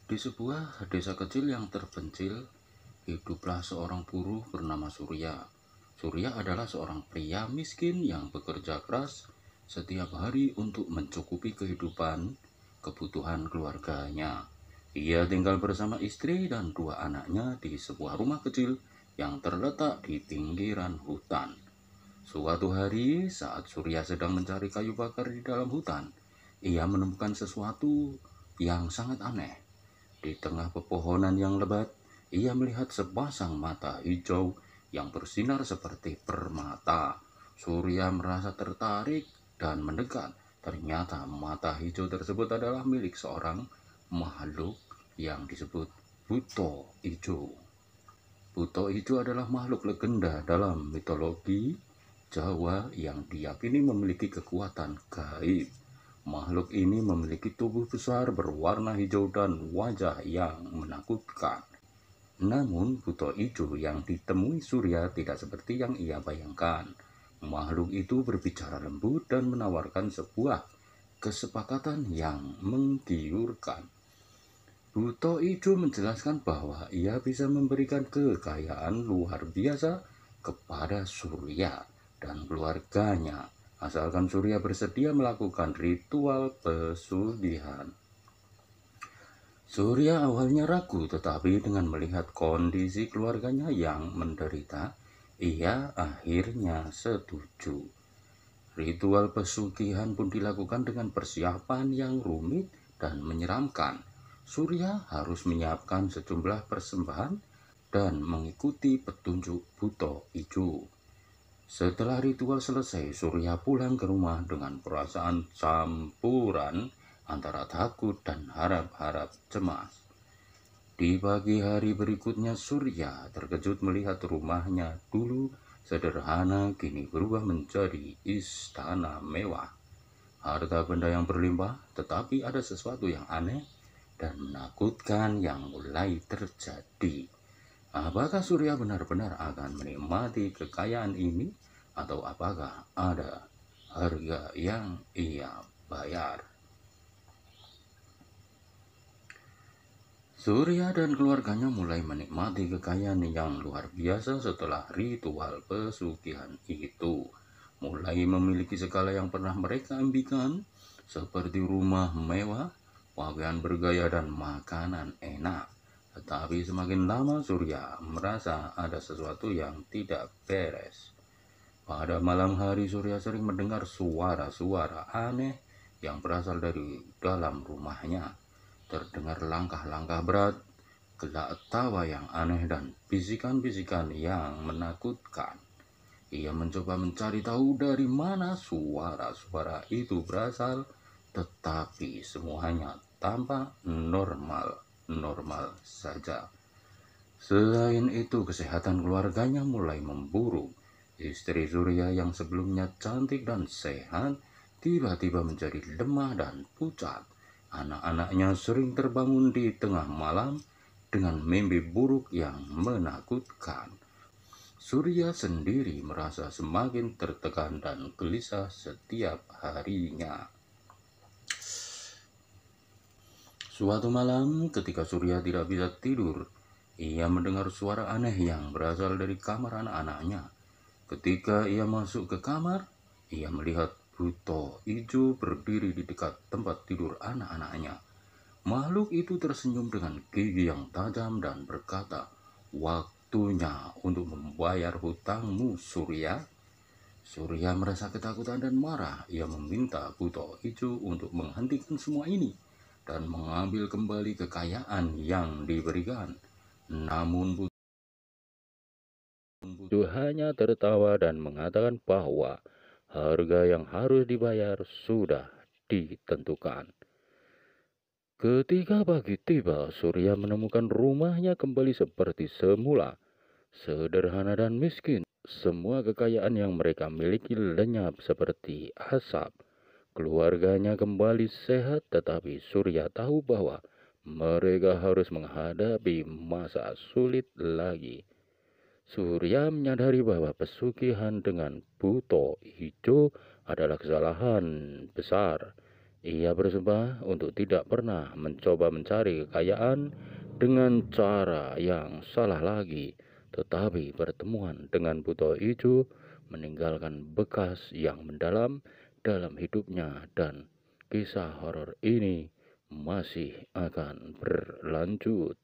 Di sebuah desa kecil yang terpencil, hiduplah seorang buruh bernama Surya. Surya adalah seorang pria miskin yang bekerja keras setiap hari untuk mencukupi kebutuhan keluarganya. Ia tinggal bersama istri dan dua anaknya di sebuah rumah kecil yang terletak di pinggiran hutan. Suatu hari, saat Surya sedang mencari kayu bakar di dalam hutan, ia menemukan sesuatu yang sangat aneh. Di tengah pepohonan yang lebat, ia melihat sepasang mata hijau yang bersinar seperti permata. Surya merasa tertarik dan mendekat. Ternyata mata hijau tersebut adalah milik seorang makhluk yang disebut Buto Ijo. Buto Ijo adalah makhluk legenda dalam mitologi Jawa yang diyakini memiliki kekuatan gaib. Makhluk ini memiliki tubuh besar berwarna hijau dan wajah yang menakutkan. Namun, Buto Ijo yang ditemui Surya tidak seperti yang ia bayangkan. Makhluk itu berbicara lembut dan menawarkan sebuah kesepakatan yang menggiurkan. Buto Ijo menjelaskan bahwa ia bisa memberikan kekayaan luar biasa kepada Surya dan keluarganya, asalkan Surya bersedia melakukan ritual pesugihan. Surya awalnya ragu, tetapi dengan melihat kondisi keluarganya yang menderita, ia akhirnya setuju. Ritual pesugihan pun dilakukan dengan persiapan yang rumit dan menyeramkan. Surya harus menyiapkan sejumlah persembahan dan mengikuti petunjuk Buto Ijo. Setelah ritual selesai, Surya pulang ke rumah dengan perasaan campuran antara takut dan harap-harap cemas. Di pagi hari berikutnya, Surya terkejut melihat rumahnya dulu sederhana kini berubah menjadi istana mewah. Harta benda yang berlimpah, tetapi ada sesuatu yang aneh dan menakutkan yang mulai terjadi. Apakah Surya benar-benar akan menikmati kekayaan ini, atau apakah ada harga yang ia bayar? Surya dan keluarganya mulai menikmati kekayaan yang luar biasa setelah ritual pesugihan itu. Mulai memiliki segala yang pernah mereka impikan, seperti rumah mewah, pakaian bergaya, dan makanan enak. Tetapi semakin lama Surya merasa ada sesuatu yang tidak beres. Pada malam hari Surya sering mendengar suara-suara aneh yang berasal dari dalam rumahnya. Terdengar langkah-langkah berat, gelak tawa yang aneh, dan bisikan-bisikan yang menakutkan. Ia mencoba mencari tahu dari mana suara-suara itu berasal, tetapi semuanya tampak normal saja. Selain itu, kesehatan keluarganya mulai memburuk. Istri Surya yang sebelumnya cantik dan sehat, tiba-tiba menjadi lemah dan pucat. Anak-anaknya sering terbangun di tengah malam dengan mimpi buruk yang menakutkan. Surya sendiri merasa semakin tertekan dan gelisah setiap harinya. Suatu malam, ketika Surya tidak bisa tidur, ia mendengar suara aneh yang berasal dari kamar anak-anaknya. Ketika ia masuk ke kamar, ia melihat Buto Ijo berdiri di dekat tempat tidur anak-anaknya. Makhluk itu tersenyum dengan gigi yang tajam dan berkata, "Waktunya untuk membayar hutangmu, Surya." Surya merasa ketakutan dan marah. Ia meminta Buto Ijo untuk menghentikan semua ini dan mengambil kembali kekayaan yang diberikan. Namun Buto hanya tertawa dan mengatakan bahwa harga yang harus dibayar sudah ditentukan. Ketika pagi tiba, Surya menemukan rumahnya kembali seperti semula, sederhana dan miskin. Semua kekayaan yang mereka miliki lenyap seperti asap. Keluarganya kembali sehat, tetapi Surya tahu bahwa mereka harus menghadapi masa sulit lagi. Surya menyadari bahwa pesugihan dengan Buto Ijo adalah kesalahan besar. Ia bersumpah untuk tidak pernah mencoba mencari kekayaan dengan cara yang salah lagi, tetapi pertemuan dengan buto ijo meninggalkan bekas yang mendalam dalam hidupnya, dan kisah horor ini masih akan berlanjut.